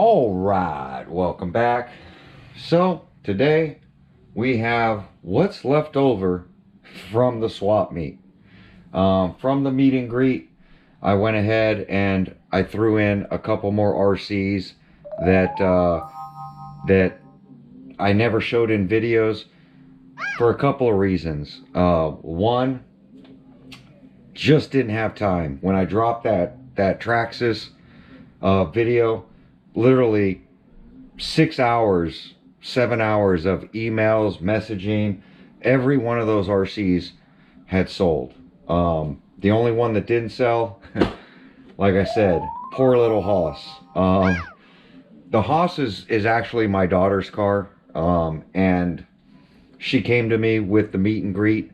All right, welcome back. So today we have what's left over from the swap meet. From the meet and greet, I went ahead and I threw in a couple more RCs that I never showed in videos for a couple of reasons. One, just didn't have time. When I dropped that Traxxas video, literally 6 hours, 7 hours of emails, messaging. Every one of those RCs had sold. The only one that didn't sell, like I said, poor little Hoss. The Hoss is actually my daughter's car, and she came to me with the meet and greet,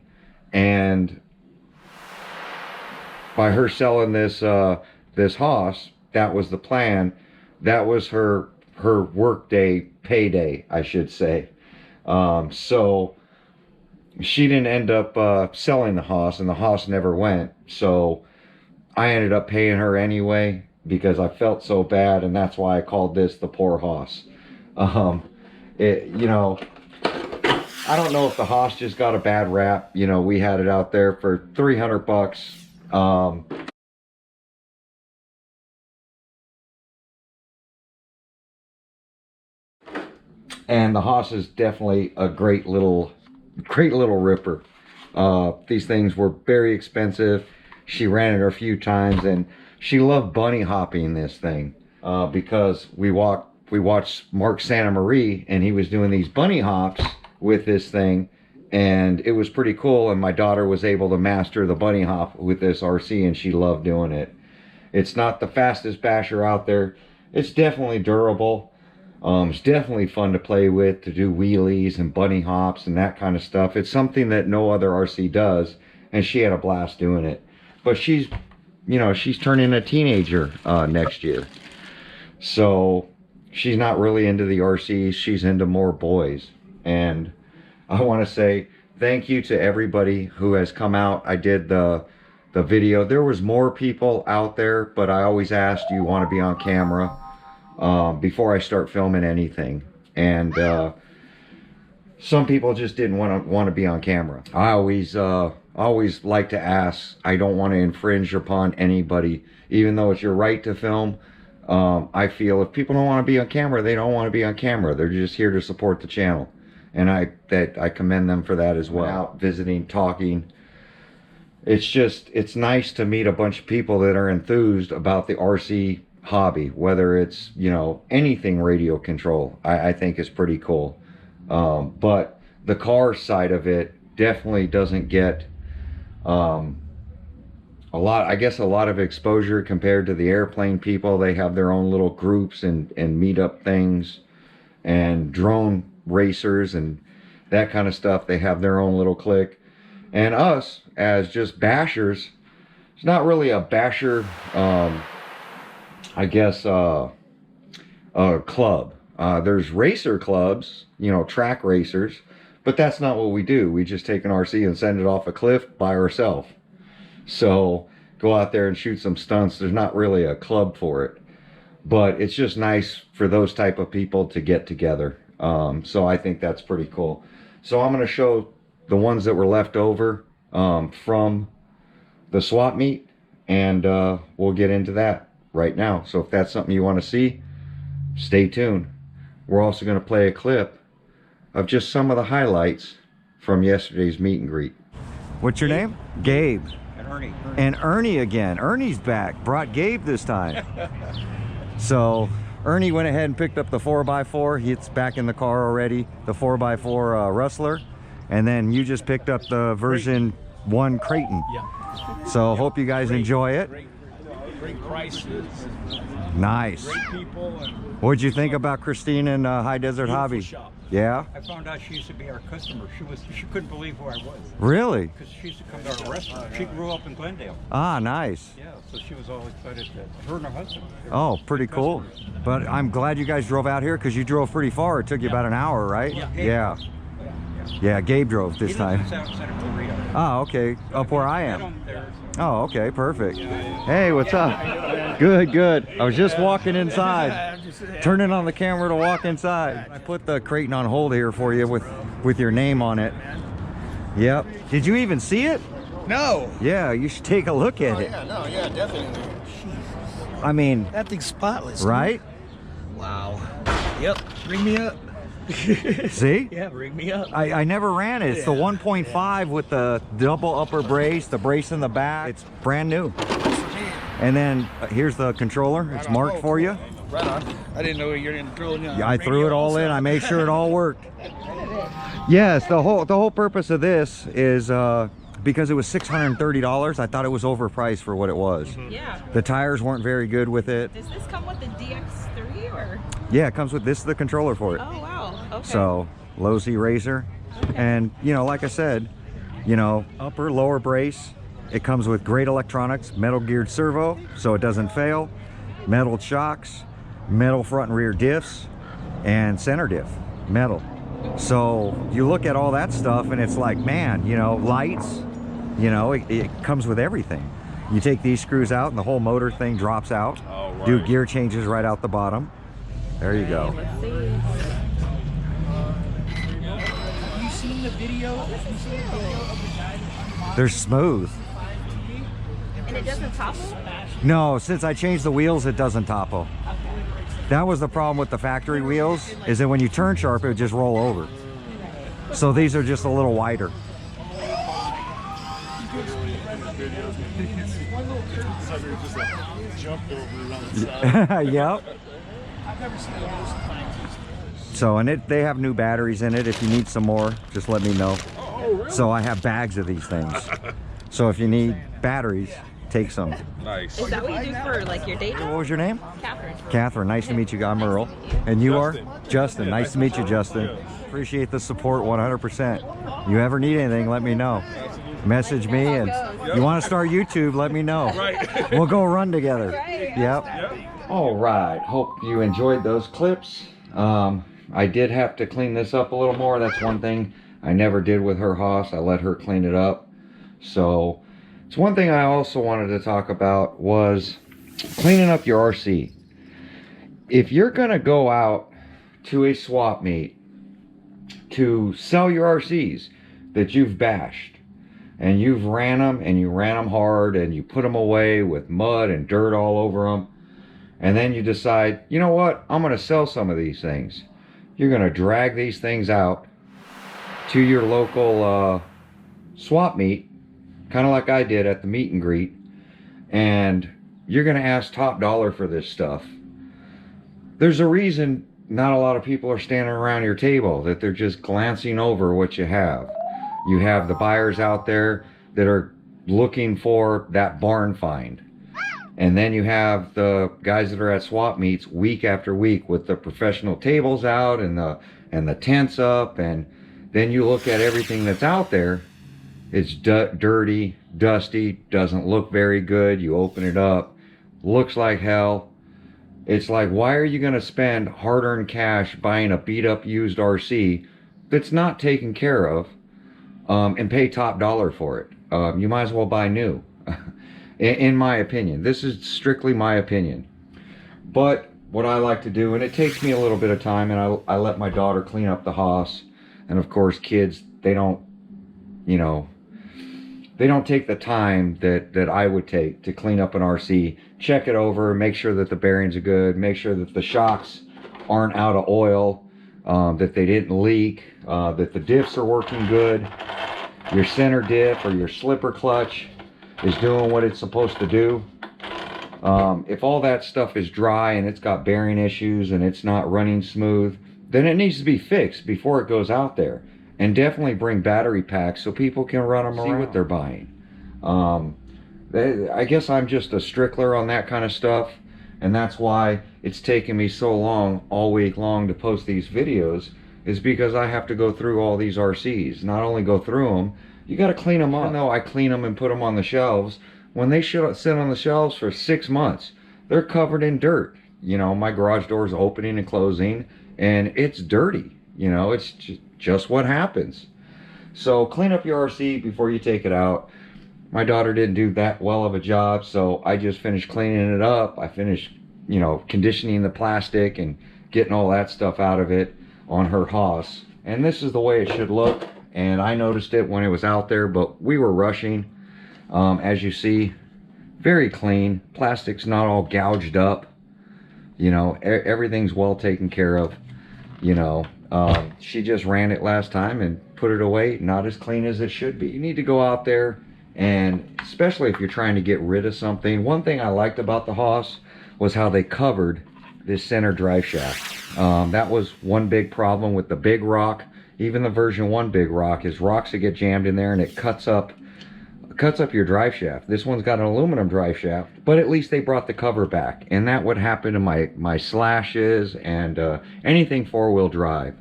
and by her selling this this Hoss, that was the plan. That was her work day, payday, I should say. So she didn't end up selling the Hoss, and the Hoss never went. So I ended up paying her anyway because I felt so bad, and that's why I called this the poor Hoss. You know, I don't know if the Hoss just got a bad rap. You know, we had it out there for 300 bucks. And the Hoss is definitely a great little ripper. These things were very expensive. She ran it a few times, and she loved bunny hopping this thing because we watched Mark Santa Maria, and he was doing these bunny hops with this thing, and it was pretty cool. And my daughter was able to master the bunny hop with this RC, and she loved doing it. It's not the fastest basher out there. It's definitely durable. It's definitely fun to play with, to do wheelies and bunny hops and that kind of stuff. It's something that no other RC does, and she had a blast doing it. But she's, you know, she's turning a teenager next year. So she's not really into the RCs. She's into more boys. And I want to say thank you to everybody who has come out. I did the video. There was more people out there, but I always asked, do you want to be on camera? Before I start filming anything, and some people just didn't want to be on camera. I always like to ask. I don't want to infringe upon anybody, even though it's your right to film. I feel if people don't want to be on camera, they don't want to be on camera. They're just here to support the channel, and I commend them for that as well. Out visiting, talking. It's nice to meet a bunch of people that are enthused about the RC hobby, whether it's, you know, anything radio control. I think is pretty cool. But the car side of it definitely doesn't get a lot of exposure compared to the airplane people. They have their own little groups and meetup things, and drone racers and that kind of stuff. They have their own little clique. And us as just bashers, it's not really a basher I guess a club. There's racer clubs, you know, track racers, but that's not what we do. We just take an RC and send it off a cliff by ourselves. So go out there and shoot some stunts. There's not really a club for it, but it's just nice for those type of people to get together. So I think that's pretty cool. So I'm going to show the ones that were left over from the swap meet, and we'll get into that right now. So if that's something you want to see, stay tuned. We're also going to play a clip of just some of the highlights from yesterday's meet and greet. What's your name? Gabe. And Ernie. And Ernie again. Ernie's back. Brought Gabe this time. So Ernie went ahead and picked up the 4x4. It's back in the car already. The 4x4 Rustler. And then you just picked up the version 1 Creighton. Yeah. So hope you guys enjoy it. Great prices. Nice. Great people. And What'd you think about Christine and High Desert Hobby? shop. Yeah? I found out she used to be our customer. She couldn't believe who I was. Really? Because she used to come to our restaurant. She grew up in Glendale. Ah, nice. Yeah, so she was all excited that her and her husband. Oh, pretty cool. But I'm glad you guys drove out here because you drove pretty far. It took you about an hour, right? Yeah. Yeah. Yeah, Gabe drove this time. He lives in Santa Clarita. Oh, okay. Up where I Get am. 'em there. Oh, okay, perfect. Hey, what's up? Good, good. I was just walking inside, turning on the camera to walk inside. I put the Creighton on hold here for you with your name on it. Yep. Did you even see it? No. Yeah, you should take a look at it. Yeah, no, yeah, definitely. I mean, That thing's spotless. Dude. right? Wow. Yep. Ring me up. See? Yeah, ring me up. I never ran it. It's the 1.5 with the double upper brace, the brace in the back. It's brand new. And then here's the controller. It's marked for you. Right on. I didn't know you were in drilling. Yeah, I threw it all in. I made sure it all worked. Yes, the whole purpose of this is because it was $630. I thought it was overpriced for what it was. Yeah. The tires weren't very good with it. Does this come with the DX3 or? Yeah, it comes with this, the controller for it. Oh wow. Okay. So low Z Razor, and you know, like I said, you know, upper lower brace. It comes with great electronics, metal geared servo, so it doesn't fail, metal shocks, metal front and rear diffs, and center diff, metal. So you look at all that stuff and it's like, man, you know, lights, you know, it comes with everything. You take these screws out and the whole motor thing drops out. Oh, right. Do gear changes right out the bottom. There you go. Let's see. Have you seen the video? Have you seen the video of the guy that's They're smooth. And it doesn't topple? No, since I changed the wheels, it doesn't topple. That was the problem with the factory wheels, is that when you turn sharp, it would just roll over. So these are just a little wider. Jumped over on the side. Yep. I've never seen those things. So, and they have new batteries in it. If you need some more, just let me know. Oh, really? So I have bags of these things. So if you need batteries, take some. Nice. Is that what you do for like your day What job? was your name? Catherine. Catherine, nice to meet you. I'm Earl. And you Justin. are? Justin, nice to meet you, Justin. Appreciate the support 100%. You ever need anything, let me know. Message me, and you want to start YouTube, let me know. Right. We'll go run together. Right. Yep. All right. Hope you enjoyed those clips. I did have to clean this up a little more. That's one thing I never did with her Haas. I let her clean it up. So it's one thing I also wanted to talk about was cleaning up your RC. If you're going to go out to a swap meet to sell your RCs that you've bashed, and you've ran them, and you ran them hard, and you put them away with mud and dirt all over them, and then you decide, you know what, I'm going to sell some of these things. You're going to drag these things out to your local swap meet, kind of like I did at the meet and greet, and you're going to ask top dollar for this stuff. There's a reason not a lot of people are standing around your table, that they're just glancing over what you have. You have the buyers out there that are looking for that barn find. And then you have the guys that are at swap meets week after week with the professional tables out and the tents up, and then you look at everything that's out there. It's dirty, dusty, doesn't look very good. You open it up, looks like hell. It's like, why are you going to spend hard-earned cash buying a beat-up used RC that's not taken care of, and pay top dollar for it? You might as well buy new. In my opinion. This is strictly my opinion. But what I like to do, and it takes me a little bit of time, and I let my daughter clean up the Haas. And of course, kids, they don't, you know, they don't take the time that I would take to clean up an RC, check it over, make sure that the bearings are good, make sure that the shocks aren't out of oil, that they didn't leak, that the diffs are working good, your center diff or your slipper clutch is doing what it's supposed to do. If all that stuff is dry and it's got bearing issues and it's not running smooth, then it needs to be fixed before it goes out there. And definitely bring battery packs so people can run them around, see what they're buying. I guess I'm just a stickler on that kind of stuff, and that's why it's taken me so long, all week long, to post these videos, is because I have to go through all these RCs. Not only go through them, you got to clean them up. Even though I clean them and put them on the shelves, when they should sit on the shelves for 6 months, they're covered in dirt. You know, my garage door is opening and closing, and it's dirty. You know, it's just what happens. So clean up your RC before you take it out. My daughter didn't do that well of a job, so I just finished cleaning it up. I finished, you know, conditioning the plastic and getting all that stuff out of it on her Haas. And this is the way it should look. And I noticed it when it was out there, but we were rushing. As you see, very clean. Plastic's not all gouged up. You know, everything's well taken care of. You know, she just ran it last time and put it away, not as clean as it should be. You need to go out there, and especially if you're trying to get rid of something. One thing I liked about the Haas was how they covered this center drive shaft. That was one big problem with the big rock. Even the version 1 big rock is rocks that get jammed in there and it cuts up your drive shaft. This one's got an aluminum drive shaft, but at least they brought the cover back, and that would happen to my slashes and anything 4-wheel drive.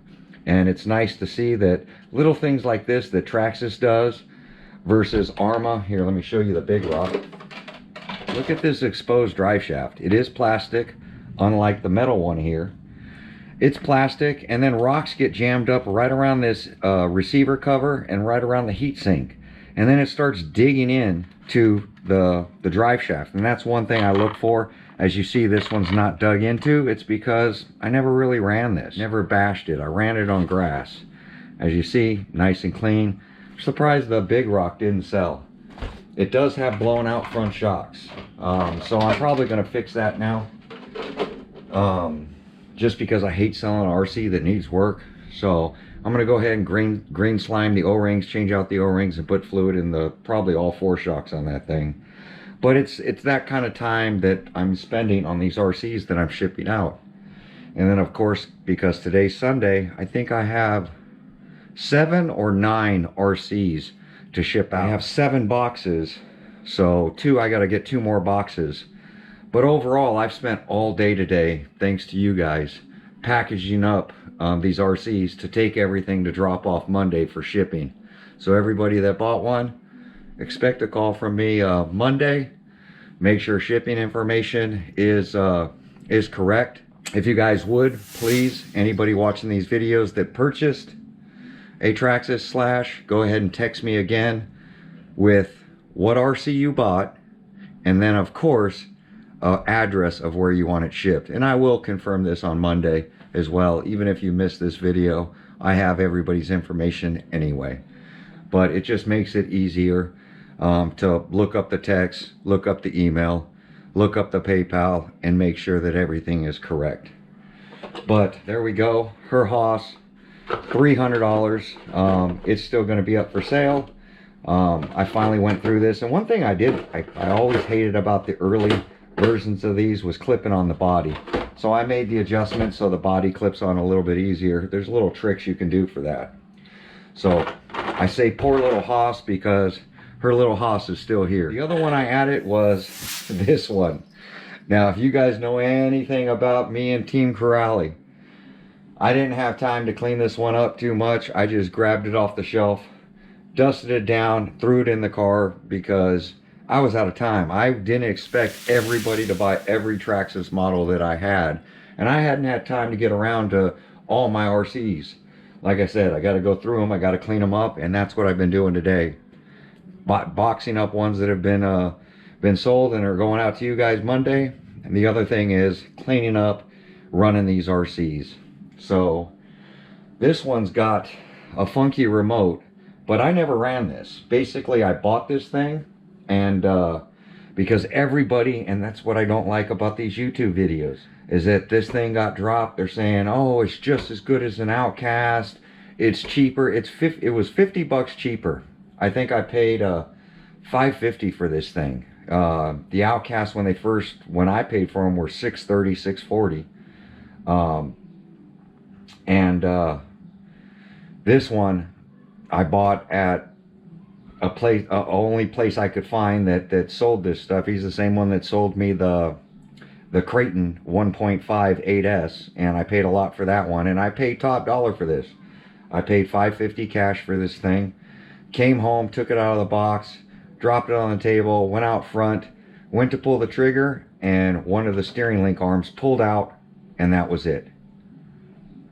And it's nice to see that little things like this that Traxxas does versus Arrma. Here, let me show you the big rock. Look at this exposed drive shaft. It is plastic, unlike the metal one here. It's plastic, and then rocks get jammed up right around this receiver cover and right around the heat sink. And then it starts digging in to the drive shaft. And that's one thing I look for. As you see, this one's not dug into. It's because I never really ran this, never bashed it. I ran it on grass. As you see, nice and clean. I'm surprised the big rock didn't sell. It does have blown out front shocks. So I'm probably gonna fix that now. Just because I hate selling an RC that needs work. So I'm gonna go ahead and green slime the O-rings, change out the O-rings, and put fluid in the probably all 4 shocks on that thing. But it's that kind of time that I'm spending on these RCs that I'm shipping out. And then of course, because today's Sunday, I think I have 7 or 9 RCs to ship out. I have 7 boxes, so I gotta get 2 more boxes. But overall, I've spent all day today, thanks to you guys, packaging up these RCs to take everything to drop off Monday for shipping. So everybody that bought one, expect a call from me Monday. Make sure shipping information is correct. If you guys would, please, anybody watching these videos that purchased a Traxxas Slash, go ahead and text me again with what RC you bought, and then of course, address of where you want it shipped. And I will confirm this on Monday as well. Even if you missed this video, I have everybody's information anyway. But it just makes it easier to look up the text, look up the email, look up the PayPal, and make sure that everything is correct. But there we go. Her Haas, $300. It's still going to be up for sale. I finally went through this, and one thing I always hated about the early versions of these was clipping on the body. So I made the adjustment so the body clips on a little bit easier. There's little tricks you can do for that. So I say poor little Haas because her little Haas is still here. The other one I added was this one. Now, if you guys know anything about me and Team Corrali, I didn't have time to clean this one up too much. I just grabbed it off the shelf, dusted it down, threw it in the car because I was out of time. I didn't expect everybody to buy every Traxxas model that I had. And I hadn't had time to get around to all my RCs. Like I said, I got to go through them. I got to clean them up. And that's what I've been doing today. Boxing up ones that have been sold and are going out to you guys Monday. And the other thing is cleaning up, running these RCs. So this one's got a funky remote, but I never ran this. Basically, I bought this thing. And because everybody, and that's what I don't like about these YouTube videos, is that this thing got dropped. They're saying, oh, it's just as good as an Outcast. It's cheaper. It was $50 cheaper. I think I paid $550 for this thing. The Outcast, when I paid for them, were $630, $640. And this one I bought at a place, only place I could find that sold this stuff. He's the same one that sold me the Creighton 1.5 8S, and I paid a lot for that one. And I paid top dollar for this. I paid $550 cash for this thing. Came home, took it out of the box, dropped it on the table, went out front, went to pull the trigger, and one of the steering link arms pulled out, and that was it.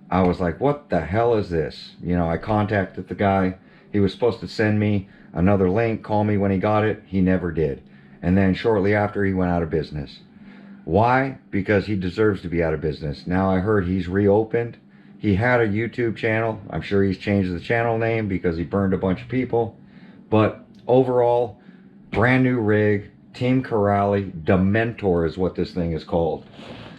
I was like, what the hell is this? You know, I contacted the guy. He was supposed to send me another link, call me when he got it. He never did. And then shortly after, he went out of business. Why? Because he deserves to be out of business. Now I heard he's reopened. He had a YouTube channel. I'm sure he's changed the channel name because he burned a bunch of people. But overall, brand new rig, Team Corrali, Dementor is what this thing is called.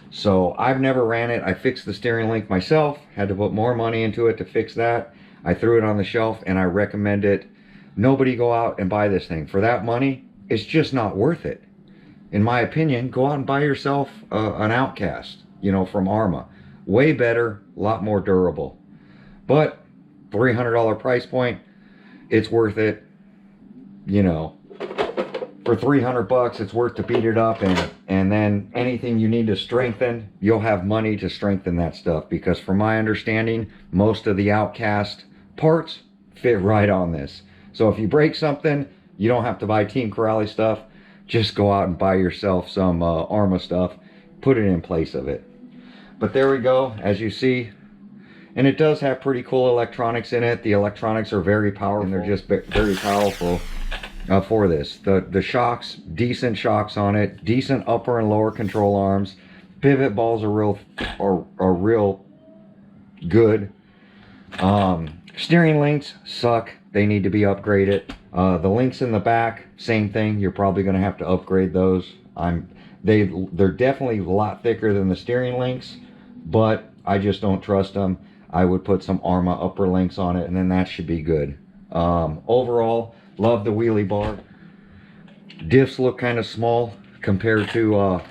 So I've never ran it. I fixed the steering link myself, had to put more money into it to fix that. I threw it on the shelf and I recommend it. Nobody go out and buy this thing. For that money, it's just not worth it. In my opinion, go out and buy yourself an Outcast, you know, from Arrma. Way better, a lot more durable. But $300 price point, it's worth it. You know, for 300 bucks, it's worth to beat it up, and then anything you need to strengthen, you'll have money to strengthen that stuff, because from my understanding, most of the Outcast parts fit right on this. So if you break something, you don't have to buy Team Corrali stuff. Just go out and buy yourself some Arrma stuff, put it in place of it. But there we go, as you see. And it does have pretty cool electronics in it. The electronics are very powerful, and they're just very powerful for this. The shocks, decent shocks on it, decent upper and lower control arms. Pivot balls are real good. Steering links suck. They need to be upgraded. The links in the back, same thing. You're probably going to have to upgrade those. They're definitely a lot thicker than the steering links, but I just don't trust them. I would put some Arrma upper links on it, and then that should be good. Overall, love the wheelie bar. Diffs look kind of small compared to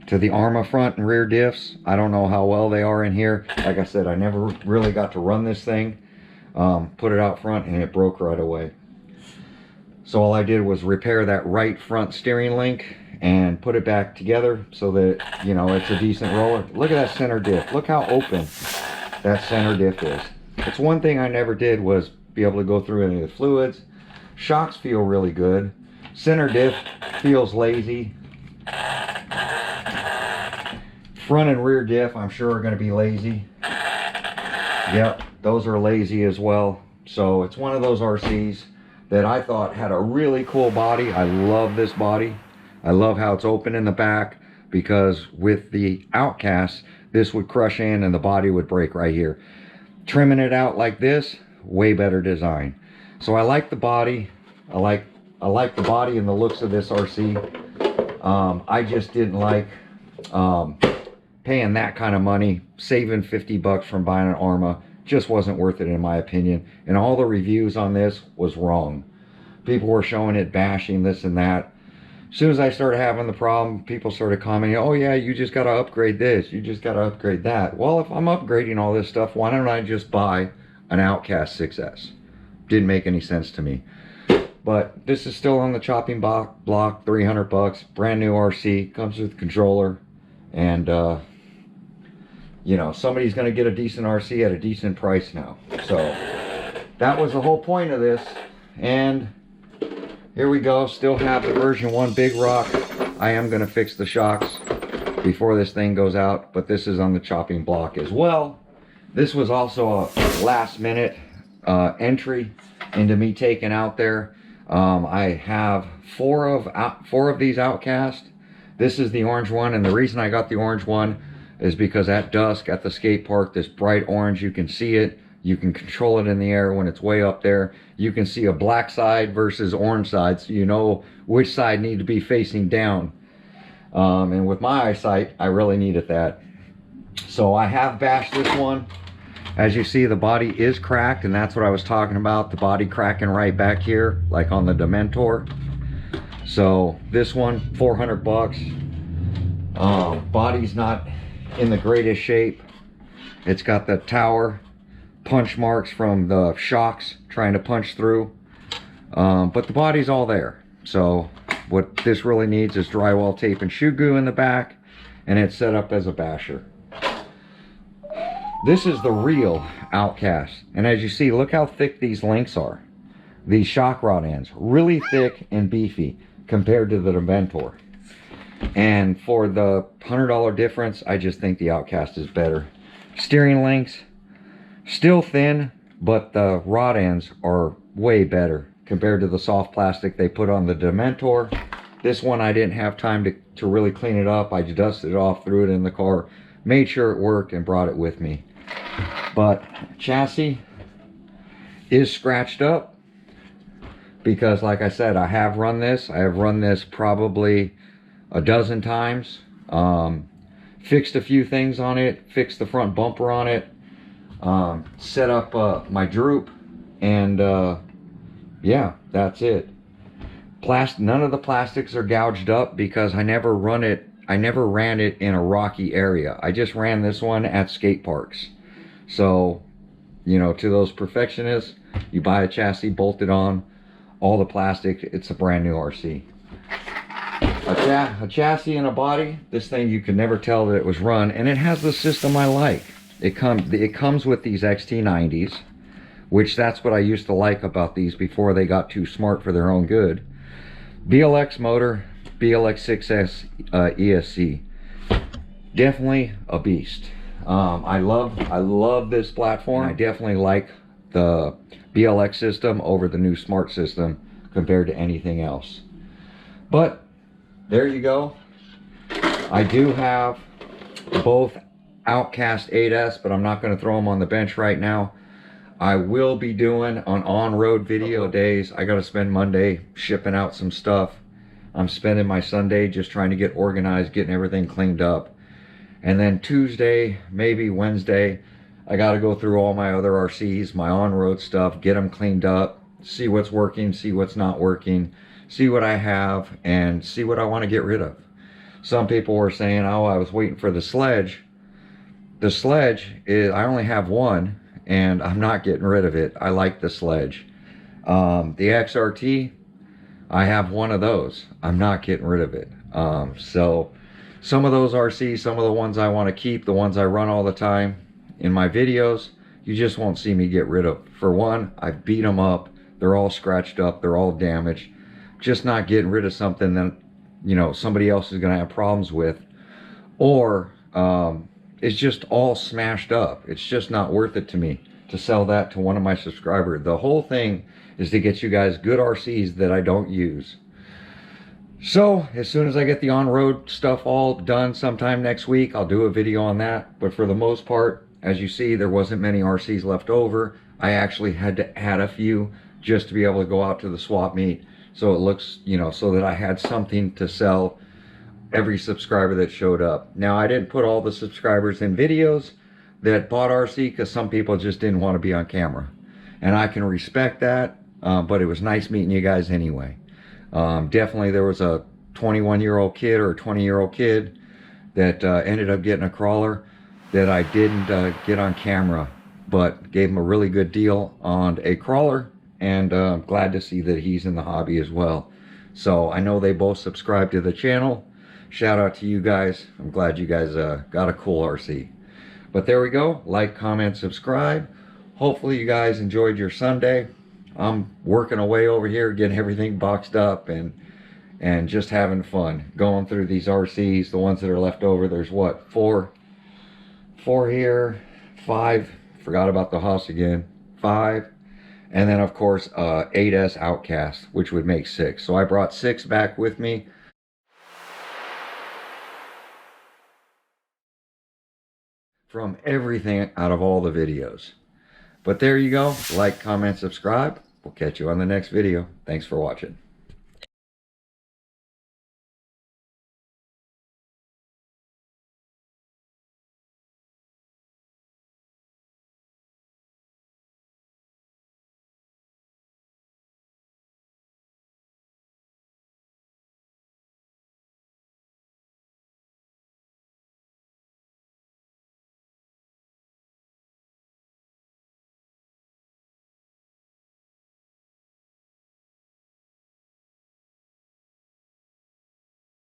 the Arrma front and rear diffs. I don't know how well they are in here. Like I said, I never really got to run this thing. Put it out front and it broke right away. So all I did was repair that right front steering link and put it back together so that, you know, it's a decent roller. Look at that center diff. Look how open that center diff is. It's one thing I never did was be able to go through any of the fluids. Shocks feel really good. Center diff feels lazy. Front and rear diff, I'm sure, are going to be lazy. Yep, those are lazy as well. So it's one of those RCs that I thought had a really cool body. I love this body. I love how it's open in the back, because with the Outcast, this would crush in and the body would break right here. Trimming it out like this, way better design. So I like the body. I like the body and the looks of this RC. I just didn't like paying that kind of money. Saving 50 bucks from buying an Arrma just wasn't worth it in my opinion. And all the reviews on this was wrong. People were showing it, bashing this and that. As soon as I started having the problem, people started commenting, oh yeah, you just got to upgrade this, you just got to upgrade that. Well, if I'm upgrading all this stuff, why don't I just buy an Outcast 6S? Didn't make any sense to me. But this is still on the chopping block, 300 bucks, brand new RC, comes with controller, and you know, somebody's going to get a decent RC at a decent price now. So that was the whole point of this. And here we go, still have the version 1 Big Rock. I am going to fix the shocks before this thing goes out, but this is on the chopping block as well. This was also a last minute entry into me taking out there. I have four of these Outcast. This is the orange one, and the reason I got the orange one is because at dusk at the skate park, this bright orange, you can see it. You can control it in the air when it's way up there. You can see a black side versus orange side, so you know which side need to be facing down. And with my eyesight, I really needed that. So I have bashed this one. As you see, the body is cracked, and that's what I was talking about, the body cracking right back here, like on the Dementor. So this one, 400 bucks. Body's not in the greatest shape. It's got the tower punch marks from the shocks trying to punch through, but the body's all there. So what this really needs is drywall tape and shoe glue in the back, and it's set up as a basher. This is the real Outcast, and as you see, look how thick these links are. These shock rod ends, really thick and beefy compared to the Dementor. And for the $100 difference, I just think the Outcast is better. Steering links, still thin, but the rod ends are way better compared to the soft plastic they put on the Dementor. This one I didn't have time to really clean it up. I just dusted it off, threw it in the car, made sure it worked, and brought it with me. But chassis is scratched up because, like I said, I have run this. I have run this probably a dozen times. Fixed a few things on it, fixed the front bumper on it, set up my droop, and yeah, that's it. None of the plastics are gouged up because I never ran it in a rocky area. I just ran this one at skate parks. So, you know, to those perfectionists, you buy a chassis bolted on, all the plastic, it's a brand new RC. A chassis and a body, this thing you could never tell that it was run, and it has the system I like. It comes with these XT90s, which that's what I used to like about these before they got too smart for their own good. BLX motor, BLX6S ESC, definitely a beast. I love this platform. I definitely like the BLX system over the new Smart system compared to anything else. But there you go. I do have both Outcast 8S, but I'm not going to throw them on the bench right now. I will be doing an on-road video days. I got to spend Monday shipping out some stuff. I'm spending my Sunday just trying to get organized, getting everything cleaned up. And then Tuesday, maybe Wednesday, I got to go through all my other RCs, my on-road stuff, get them cleaned up, see what's working, see what's not working, see what I have, and see what I want to get rid of. Some people were saying, oh, I was waiting for the sledge. The sledge is, I only have one, and I'm not getting rid of it. I like the sledge. The XRT, I have one of those. I'm not getting rid of it. So some of those RCs, some of the ones I want to keep, the ones I run all the time in my videos, you just won't see me get rid of. For one, I beat them up. They're all scratched up. They're all damaged. Just not getting rid of something that, you know, somebody else is going to have problems with. Or it's just all smashed up. It's just not worth it to me to sell that to one of my subscribers. The whole thing is to get you guys good RCs that I don't use. So as soon as I get the on-road stuff all done sometime next week, I'll do a video on that. But for the most part, as you see, there wasn't many RCs left over. I actually had to add a few just to be able to go out to the swap meet. So it looks, you know, so that I had something to sell every subscriber that showed up. Now, I didn't put all the subscribers in videos that bought RC because some people just didn't want to be on camera. And I can respect that, but it was nice meeting you guys anyway. Definitely there was a 21-year-old kid or a 20-year-old kid that ended up getting a crawler that I didn't get on camera, but gave him a really good deal on a crawler, and glad to see that he's in the hobby as well. So I know they both subscribe to the channel. Shout out to you guys. I'm glad you guys got a cool RC. But there we go. Like, comment, subscribe. Hopefully you guys enjoyed your Sunday. I'm working away over here, getting everything boxed up and just having fun. Going through these RCs, the ones that are left over. There's what, four here, 5. Forgot about the Haas again. 5. And then of course 8S Outcast, which would make 6. So I brought 6 back with me. From everything out of all the videos. But there you go. Like, comment, subscribe. We'll catch you on the next video. Thanks for watching.